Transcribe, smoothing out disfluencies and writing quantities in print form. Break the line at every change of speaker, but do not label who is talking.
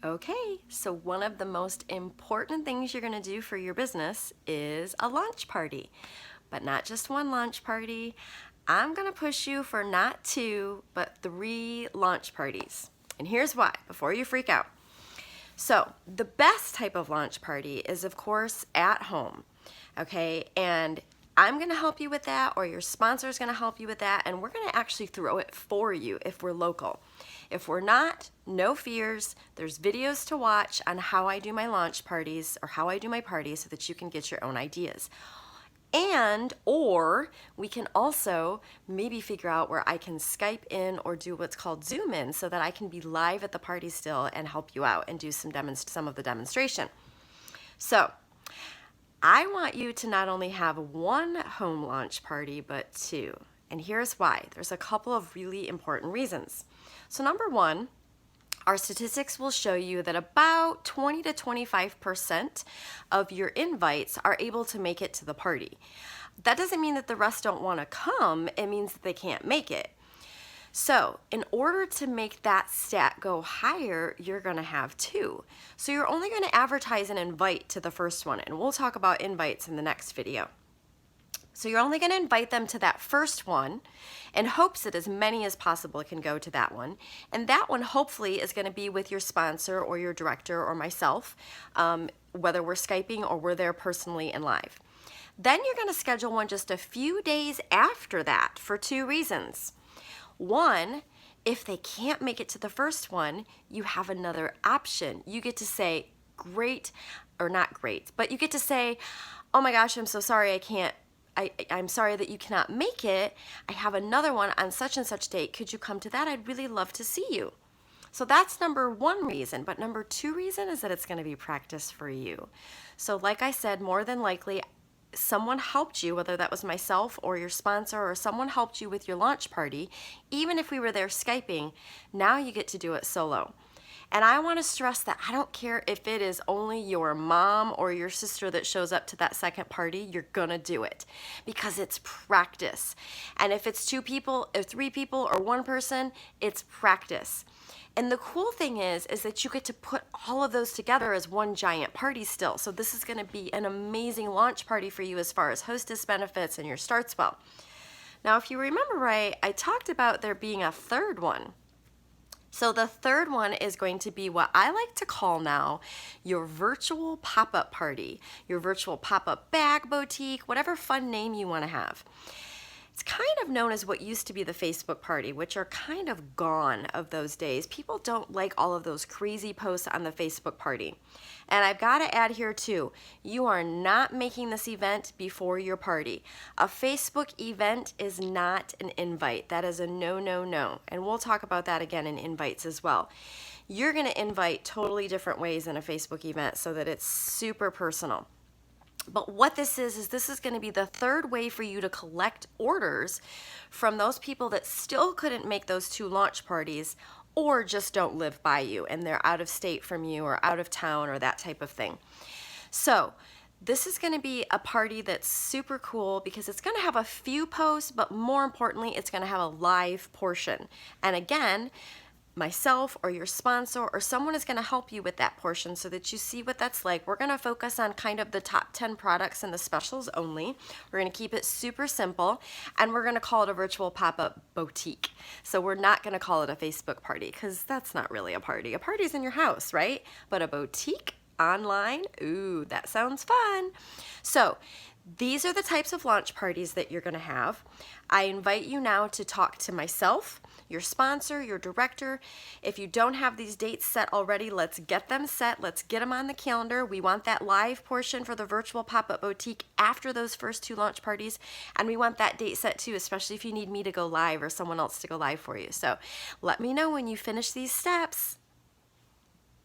Okay, so one of the most important things you're going to do for your business is a launch party. But not just one launch party. I'm going to push you for not 2, but 3 launch parties. And here's why, before you freak out. So, the best type of launch party is, of course, at home. Okay, and I'm going to help you with that, or your sponsor is going to help you with that, and we're going to actually throw it for you if we're local. If we're not, no fears. There's videos to watch on how I do my launch parties or how I do my parties so that you can get your own ideas. Or we can also maybe figure out where I can Skype in or do what's called Zoom in so that I can be live at the party still and help you out and do some of the demonstration. So I want you to not only have 1 home launch party, but 2. And here's why. There's a couple of really important reasons. So number 1, our statistics will show you that about 20 to 25% of your invites are able to make it to the party. That doesn't mean that the rest don't want to come. It means that they can't make it. So in order to make that stat go higher, you're going to have 2. So you're only going to advertise an invite to the first one, and we'll talk about invites in the next video. So you're only going to invite them to that first one in hopes that as many as possible can go to that one. And that one hopefully is going to be with your sponsor or your director or myself, whether we're Skyping or we're there personally and live. Then you're going to schedule one just a few days after that for 2 reasons. 1, if they can't make it to the first one, you have another option. You get to say, great, or not great, but you get to say, oh my gosh, I'm so sorry I can't. I'm sorry that you cannot make it. I have another one on such and such date. Could you come to that? I'd really love to see you. So that's number 1 reason. But number 2 reason is that it's going to be practice for you. So like I said, more than likely, someone helped you, whether that was myself or your sponsor or someone helped you with your launch party. Even if we were there Skyping, now you get to do it solo. And I want to stress that I don't care if it is only your mom or your sister that shows up to that second party, you're going to do it because it's practice. And if it's 2 people or 3 people or 1 person, it's practice. And the cool thing is that you get to put all of those together as one giant party still. So this is going to be an amazing launch party for you as far as hostess benefits and your starts well. Now, if you remember right, I talked about there being a 3rd one. So the 3rd one is going to be what I like to call now your virtual pop-up party, your virtual pop-up bag boutique, whatever fun name you want to have. It's kind of known as what used to be the Facebook party, which are kind of gone of those days. People don't like all of those crazy posts on the Facebook party. And I've got to add here too, you are not making this event before your party. A Facebook event is not an invite. That is a no, no, no. And we'll talk about that again in invites as well. You're going to invite totally different ways in a Facebook event so that it's super personal. But what this is this is going to be the 3rd way for you to collect orders from those people that still couldn't make those 2 launch parties or just don't live by you and they're out of state from you or out of town or that type of thing. So this is going to be a party that's super cool because it's going to have a few posts, but more importantly, it's going to have a live portion. And again, myself or your sponsor or someone is going to help you with that portion so that you see what that's like. We're going to focus on kind of the top 10 products and the specials only. We're going to keep it super simple, and we're going to call it a virtual pop-up boutique. So we're not going to call it a Facebook party because that's not really a party. A party's in your house, right? But a boutique online, ooh, that sounds fun. So these are the types of launch parties that you're going to have. I invite you now to talk to myself, your sponsor, your director. If you don't have these dates set already, let's get them set. Let's get them on the calendar. We want that live portion for the virtual pop-up boutique after those first 2 launch parties. And we want that date set too, especially if you need me to go live or someone else to go live for you. So let me know when you finish these steps.